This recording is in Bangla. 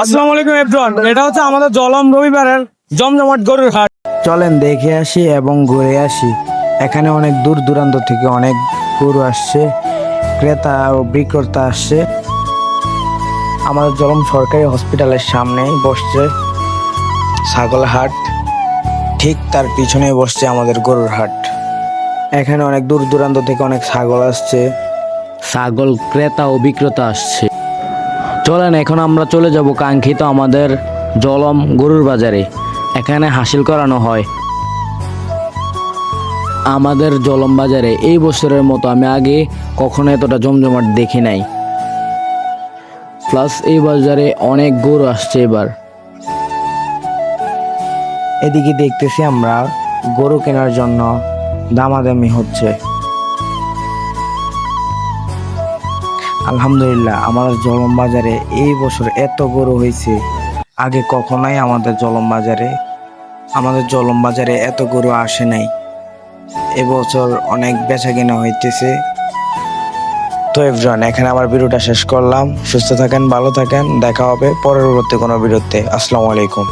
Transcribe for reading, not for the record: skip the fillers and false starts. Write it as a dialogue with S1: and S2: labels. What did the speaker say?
S1: আসসালামু আলাইকুম এভরিওয়ান, এটা হচ্ছে আমাদের জলম রবিবারের জমজমাট গরুর হাট।
S2: চলেন দেখে আসি এবং ঘুরে আসি। এখানে অনেক দূর দূরান্ত থেকে অনেক গরু আসছে, ক্রেতা ও বিক্রেতা আসছে। আমাদের জলম সরকারি হসপিটালের সামনেই বসছে ছাগল হাট, ঠিক তার পিছনে বসছে আমাদের গরুর হাট। এখানে অনেক দূর দূরান্ত থেকে অনেক ছাগল আসছে, ছাগল ক্রেতা ও বিক্রেতা আসছে। চলেন এখন আমরা চলে যাব কাঙ্ক্ষিত আমাদের জলম গরুর বাজারে। এখানে হাসিল করানো হয়। আমাদের জলম বাজারে এই বছরের মতো আমি আগে কখনো এতটা জমজমাট দেখি নাই। প্লাস এই বাজারে অনেক গরু আসছে এবার। এদিকে দেখতেছি আমরা গরু কেনার জন্য দামাদামি হচ্ছে। আলহামদুলিল্লাহ, আমাদের জলম বাজারে এই বছর এত গরু হয়েছে, আগে কখনোই আমাদের জলম বাজারে এত গরু আসে নাই। এবছর অনেক বেচা কেনা হইতেছে। তো এভরিওয়ান, এখানে আমার ভিডিওটা শেষ করলাম। সুস্থ থাকেন, ভালো থাকেন, দেখা হবে পরবর্তী কোনো ভিডিওতে। আসসালামু আলাইকুম।